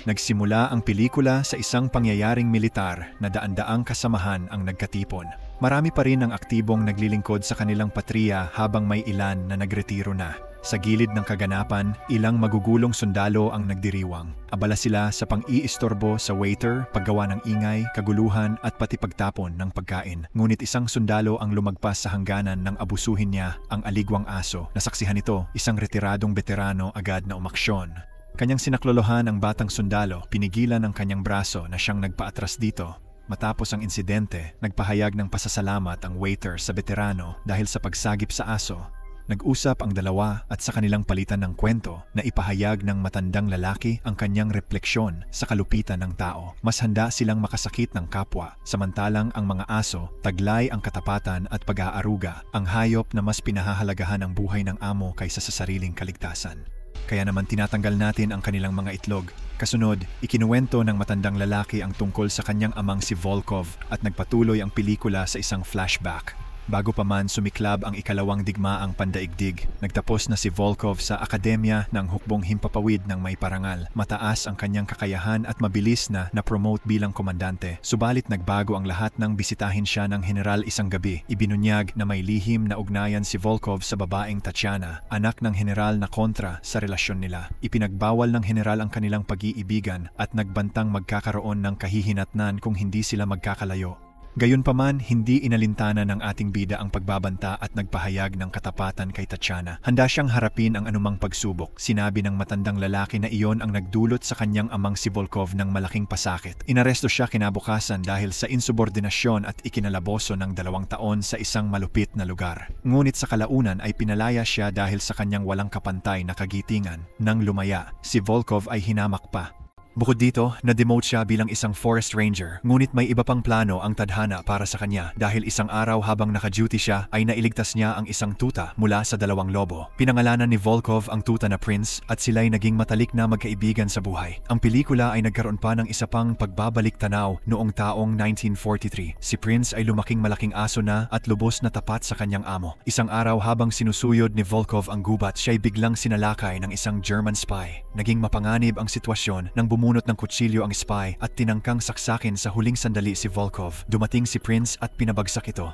Nagsimula ang pelikula sa isang pangyayaring militar na daan-daang kasamahan ang nagkatipon. Marami pa rin ang aktibong naglilingkod sa kanilang patriya habang may ilan na nagretiro na. Sa gilid ng kaganapan, ilang magugulong sundalo ang nagdiriwang. Abala sila sa pang-iistorbo sa waiter, paggawa ng ingay, kaguluhan at pati pagtapon ng pagkain. Ngunit isang sundalo ang lumagpas sa hangganan nang abusuhin niya ang aligwang aso. Nasaksihan ito, isang retiradong veterano agad na umaksyon. Kanyang sinaklolohan ang batang sundalo, pinigilan ang kanyang braso na siyang nagpaatras dito. Matapos ang insidente, nagpahayag ng pasasalamat ang waiter sa veterano dahil sa pagsagip sa aso. Nag-usap ang dalawa at sa kanilang palitan ng kwento na ipahayag ng matandang lalaki ang kanyang refleksyon sa kalupitan ng tao. Mas handa silang makasakit ng kapwa, samantalang ang mga aso, taglay ang katapatan at pag-aaruga, ang hayop na mas pinahahalagahan ang buhay ng amo kaysa sa sariling kaligtasan. Kaya naman tinatanggal natin ang kanilang mga itlog. Kasunod, ikinuwento ng matandang lalaki ang tungkol sa kanyang amang si Volkov at nagpatuloy ang pelikula sa isang flashback. Bago pa man sumiklab ang ikalawang digmaang pandaigdig, nagtapos na si Volkov sa akademya ng hukbong himpapawid ng may parangal. Mataas ang kanyang kakayahan at mabilis na na-promote bilang komandante. Subalit nagbago ang lahat nang bisitahin siya ng general isang gabi. Ibinunyag na may lihim na ugnayan si Volkov sa babaeng Tatiana, anak ng general na kontra sa relasyon nila. Ipinagbawal ng general ang kanilang pag-iibigan at nagbantang magkakaroon ng kahihinatnan kung hindi sila magkakalayo. Gayunpaman, hindi inalintana ng ating bida ang pagbabanta at nagpahayag ng katapatan kay Tatiana. Handa siyang harapin ang anumang pagsubok. Sinabi ng matandang lalaki na iyon ang nagdulot sa kanyang amang si Volkov ng malaking pasakit. Inaresto siya kinabukasan dahil sa insubordinasyon at ikinalaboso ng 2 taon sa isang malupit na lugar. Ngunit sa kalaunan ay pinalaya siya dahil sa kanyang walang kapantay na kagitingan. Nang lumaya, si Volkov ay hinamak pa. Bukod dito, na-demote siya bilang isang forest ranger, ngunit may iba pang plano ang tadhana para sa kanya dahil isang araw habang naka-duty siya ay nailigtas niya ang isang tuta mula sa 2 lobo. Pinangalanan ni Volkov ang tuta na Prince at sila'y naging matalik na magkaibigan sa buhay. Ang pelikula ay nagkaroon pa ng isa pang pagbabalik tanaw noong taong 1943. Si Prince ay lumaking malaking aso na at lubos na tapat sa kanyang amo. Isang araw habang sinusuyod ni Volkov ang gubat, siya'y biglang sinalakay ng isang German spy. Naging mapanganib ang sitwasyon nang bumunot ng kutsilyo ang spy at tinangkang saksakin sa huling sandali si Volkov. Dumating si Prince at pinabagsak ito.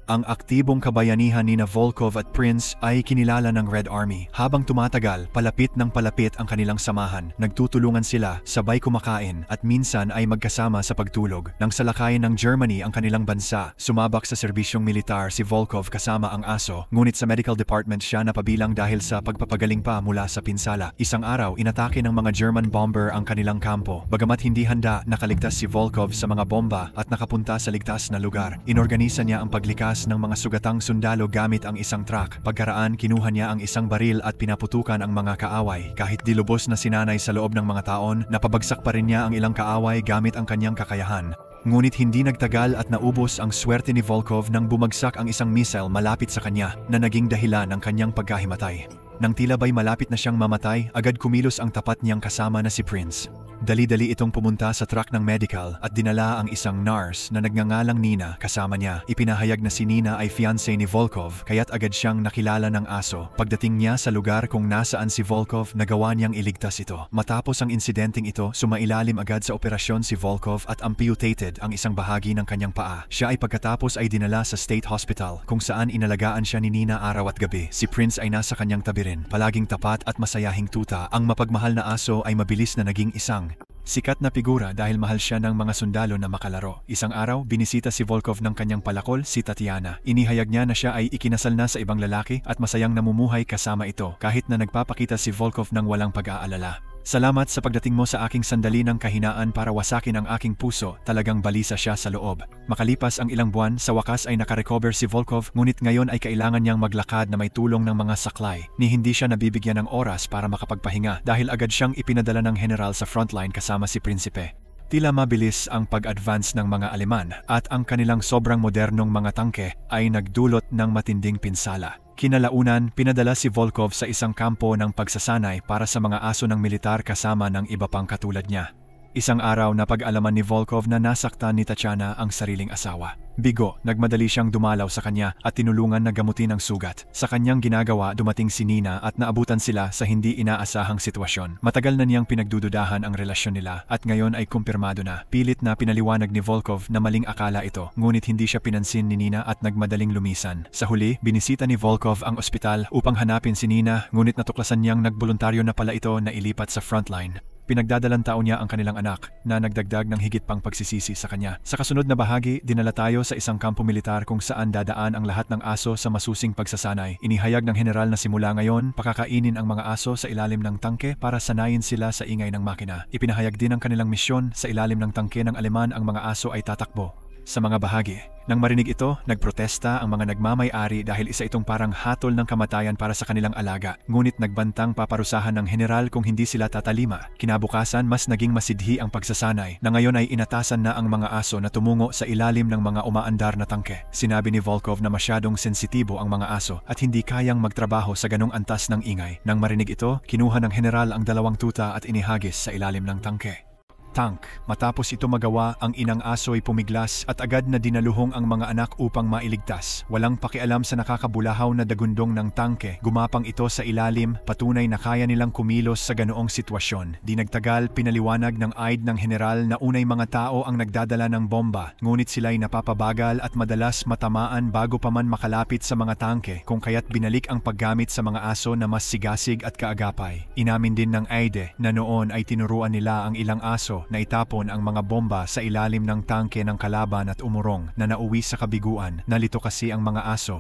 Ang aktibong kabayanihan ni Volkov at Prince ay kinilala ng Red Army. Habang tumatagal, palapit ng palapit ang kanilang samahan. Nagtutulungan sila, sabay kumakain, at minsan ay magkasama sa pagtulog. Nang salakayin ng Germany ang kanilang bansa, sumabak sa serbisyong militar si Volkov kasama ang aso. Ngunit sa medical department siya napabilang dahil sa pagpapagaling pa mula sa pinsala. Isang araw, inatake ng mga German bomber ang kanilang kampo. Bagamat hindi handa, nakaligtas si Volkov sa mga bomba at nakapunta sa ligtas na lugar. Inorganisa niya ang paglikas ng mga sugatang sundalo gamit ang isang truck. Pagkaraan, kinuha niya ang isang baril at pinaputukan ang mga kaaway. Kahit di lubos na sinanay sa loob ng mga taon, napabagsak pa rin niya ang ilang kaaway gamit ang kanyang kakayahan. Ngunit hindi nagtagal at naubos ang swerte ni Volkov nang bumagsak ang isang missile malapit sa kanya na naging dahilan ng kanyang pagkahimatay. Nang tila ba'y malapit na siyang mamatay, agad kumilos ang tapat niyang kasama na si Prince. Dali-dali itong pumunta sa truck ng medical at dinala ang isang nurse na nagngangalang Nina kasama niya. Ipinahayag na si Nina ay fiancé ni Volkov kaya't agad siyang nakilala ng aso. Pagdating niya sa lugar kung nasaan si Volkov, nagawa niyang iligtas ito. Matapos ang insidenteng ito, sumailalim agad sa operasyon si Volkov at amputated ang isang bahagi ng kanyang paa. Siya ay pagkatapos ay dinala sa State Hospital kung saan inalagaan siya ni Nina araw at gabi. Si Prince ay nasa kanyang tabi rin. Palaging tapat at masayahing tuta, ang mapagmahal na aso ay mabilis na naging isang sikat na figura dahil mahal siya ng mga sundalo na makalaro. Isang araw, binisita si Volkov ng kanyang palakol, si Tatiana. Inihayag niya na siya ay ikinasal na sa ibang lalaki at masayang namumuhay kasama ito kahit na nagpapakita si Volkov ng walang pag-aalala. Salamat sa pagdating mo sa aking sandali ng kahinaan para wasakin ang aking puso. Talagang balisa siya sa loob. Makalipas ang ilang buwan, sa wakas ay nakarecover si Volkov, ngunit ngayon ay kailangan niyang maglakad na may tulong ng mga saklay. Hindi siya nabibigyan ng oras para makapagpahinga dahil agad siyang ipinadala ng general sa frontline kasama si Prinsipe. Tila mabilis ang pag-advance ng mga Aleman at ang kanilang sobrang modernong mga tangke ay nagdulot ng matinding pinsala. Kinalaunan, pinadala si Volkov sa isang kampo ng pagsasanay para sa mga aso ng militar kasama ng iba pang katulad niya. Isang araw na pag-alaman ni Volkov na nasaktan ni Tatiana ang sariling asawa. Bigo, nagmadali siyang dumalaw sa kanya at tinulungan na gamutin ang sugat. Sa kanyang ginagawa, dumating si Nina at naabutan sila sa hindi inaasahang sitwasyon. Matagal na niyang pinagdududahan ang relasyon nila at ngayon ay kumpirmado na. Pilit na pinaliwanag ni Volkov na maling akala ito, ngunit hindi siya pinansin ni Nina at nagmadaling lumisan. Sa huli, binisita ni Volkov ang ospital upang hanapin si Nina, ngunit natuklasan niyang nagboluntaryo na pala ito na ilipat sa frontline. Pinagdadalang taon niya ang kanilang anak na nagdagdag ng higit pang pagsisisi sa kanya. Sa kasunod na bahagi, dinala tayo sa isang kampo militar kung saan dadaan ang lahat ng aso sa masusing pagsasanay. Inihayag ng general na simula ngayon, pakakainin ang mga aso sa ilalim ng tangke para sanayin sila sa ingay ng makina. Ipinahayag din ang kanilang misyon, sa ilalim ng tangke ng Aleman ang mga aso ay tatakbo. Sa mga bahagi, nang marinig ito, nagprotesta ang mga nagmamay-ari dahil isa itong parang hatol ng kamatayan para sa kanilang alaga. Ngunit nagbantang paparusahan ng general kung hindi sila tatalima. Kinabukasan, mas naging masidhi ang pagsasanay na ngayon ay inatasan na ang mga aso na tumungo sa ilalim ng mga umaandar na tangke. Sinabi ni Volkov na masyadong sensitibo ang mga aso at hindi kayang magtrabaho sa ganong antas ng ingay. Nang marinig ito, kinuha ng general ang 2 tuta at inihagis sa ilalim ng tangke. Tank. Matapos ito magawa, ang inang aso ay pumiglas at agad na dinaluhong ang mga anak upang mailigtas. Walang pakialam sa nakakabulahaw na dagundong ng tangke. Gumapang ito sa ilalim, patunay na kaya nilang kumilos sa ganoong sitwasyon. Di nagtagal, pinaliwanag ng aide ng general na unay mga tao ang nagdadala ng bomba, ngunit sila'y napapabagal at madalas matamaan bago pa man makalapit sa mga tangke, kung kaya't binalik ang paggamit sa mga aso na mas sigasig at kaagapay. Inamin din ng aide na noon ay tinuruan nila ang ilang aso na itapon ang mga bomba sa ilalim ng tangke ng kalaban at umurong na nauwi sa kabiguan. Nalito kasi ang mga aso.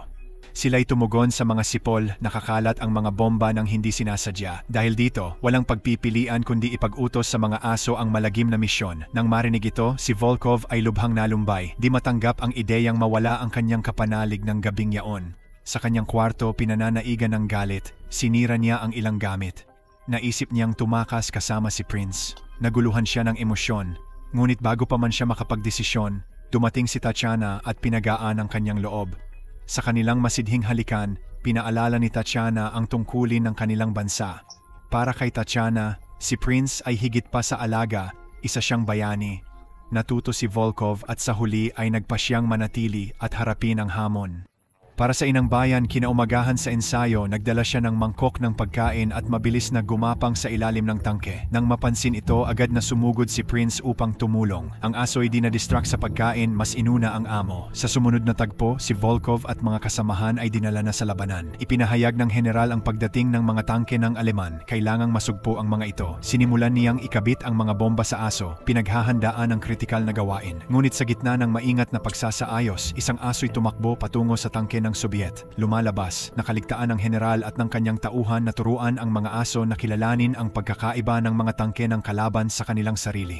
Sila'y tumugon sa mga sipol, nakakalat ang mga bomba ng hindi sinasadya. Dahil dito, walang pagpipilian kundi ipag-utos sa mga aso ang malagim na misyon. Nang marinig ito, si Volkov ay lubhang nalumbay. Di matanggap ang ideyang mawala ang kanyang kapanalig ng gabing yaon. Sa kanyang kwarto, pinananaigan ng galit. Sinira niya ang ilang gamit. Naisip niyang tumakas kasama si Prince. Naguluhan siya ng emosyon, ngunit bago pa man siya makapagdesisyon, dumating si Tatiana at pinagaan ang kanyang loob. Sa kanilang masidhing halikan, pinaalala ni Tatiana ang tungkulin ng kanilang bansa. Para kay Tatiana, si Prince ay higit pa sa alaga, isa siyang bayani. Natuto si Volkov at sa huli ay nagpa siyang manatili at harapin ang hamon. Para sa inang bayan, kinaumagahan sa ensayo, nagdala siya ng mangkok ng pagkain at mabilis na gumapang sa ilalim ng tangke. Nang mapansin ito, agad na sumugod si Prince upang tumulong. Ang aso ay di na-distract sa pagkain, mas inuna ang amo. Sa sumunod na tagpo, si Volkov at mga kasamahan ay dinala na sa labanan. Ipinahayag ng general ang pagdating ng mga tangke ng Aleman. Kailangang masugpo ang mga ito. Sinimulan niyang ikabit ang mga bomba sa aso, pinaghahandaan ang kritikal na gawain. Ngunit sa gitna ng maingat na pagsasaayos, isang aso'y tumakbo patungo sa tangke ng Soviet. Lumalabas, nakaligtaan ng general at ng kanyang tauhan na turuan ang mga aso na kilalanin ang pagkakaiba ng mga tangke ng kalaban sa kanilang sarili.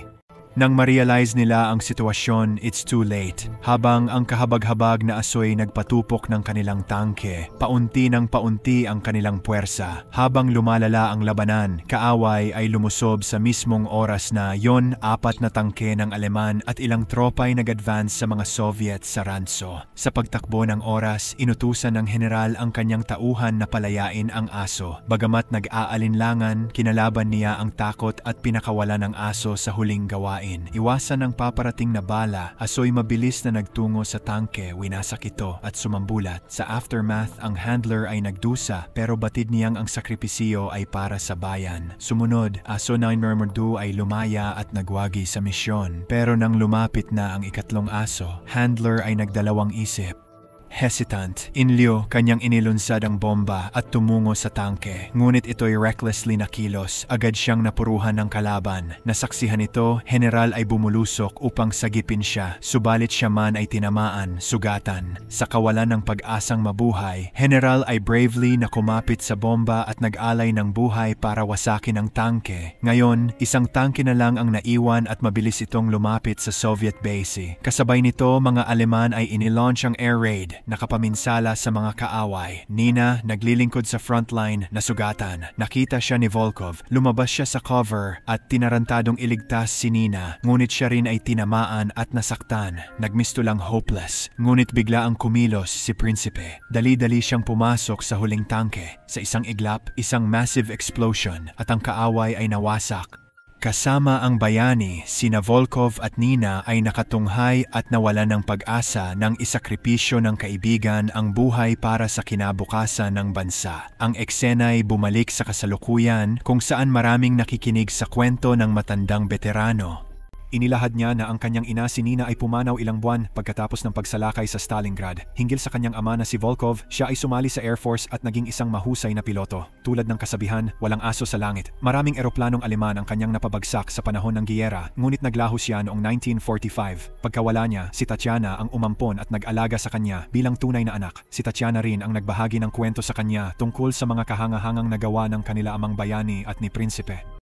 Nang ma-realize nila ang sitwasyon, it's too late. Habang ang kahabag-habag na aso'y nagpatupok ng kanilang tangke, paunti ng paunti ang kanilang puwersa. Habang lumalala ang labanan, kaaway ay lumusob sa mismong oras na 4 na tangke ng Aleman at ilang tropa ay nag-advance sa mga Soviet sa Ranso. Sa pagtakbo ng oras, inutusan ng general ang kanyang tauhan na palayain ang aso. Bagamat nag-aalinlangan, kinalaban niya ang takot at pinakawala ng aso sa huling gawain. Iwasan ang paparating na bala, aso'y mabilis na nagtungo sa tangke, winasak ito at sumambulat. Sa aftermath, ang handler ay nagdusa pero batid niyang ang sakripisyo ay para sa bayan. Sumunod, Aso 9 ay lumaya at nagwagi sa misyon. Pero nang lumapit na ang 3 aso, handler ay nagdalawang isip. Hesitant, Inlyo kanyang inilunsad ang bomba at tumungo sa tangke. Ngunit ito'y recklessly nakilos, agad siyang napuruhan ng kalaban. Nasaksihan ito, general ay bumulusok upang sagipin siya, subalit siya man ay tinamaan, sugatan. Sa kawalan ng pag-asang mabuhay, general ay bravely na kumapit sa bomba at nag-alay ng buhay para wasakin ang tangke. Ngayon, isang tangke na lang ang naiwan at mabilis itong lumapit sa Soviet base. Kasabay nito, mga Aleman ay inilaunch ang air raid. Nakapaminsala sa mga kaaway. Nina, naglilingkod sa frontline, nasugatan. Nakita siya ni Volkov, lumabas siya sa cover at tinarantadong iligtas si Nina. Ngunit siya rin ay tinamaan at nasaktan. Nagmisto lang hopeless. Ngunit bigla ang kumilos si Prinsipe. Dali-dali siyang pumasok sa huling tangke. Sa isang iglap, isang massive explosion at ang kaaway ay nawasak. Kasama ang bayani, sina Volkov at Nina ay nakatunghay at nawalan ng pag-asa ng isakripisyo ng kaibigan ang buhay para sa kinabukasan ng bansa. Ang eksena'y bumalik sa kasalukuyan kung saan maraming nakikinig sa kwento ng matandang veterano. Inilahad niya na ang kanyang ina si Nina ay pumanaw ilang buwan pagkatapos ng pagsalakay sa Stalingrad. Hinggil sa kanyang ama na si Volkov, siya ay sumali sa Air Force at naging isang mahusay na piloto. Tulad ng kasabihan, walang aso sa langit. Maraming eroplanong Aleman ang kanyang napabagsak sa panahon ng giyera, ngunit naglaho siya noong 1945. Pagkawala niya, si Tatiana ang umampon at nag-alaga sa kanya bilang tunay na anak. Si Tatiana rin ang nagbahagi ng kwento sa kanya tungkol sa mga kahangahangang nagawa ng kanila amang bayani at ni Prinsipe.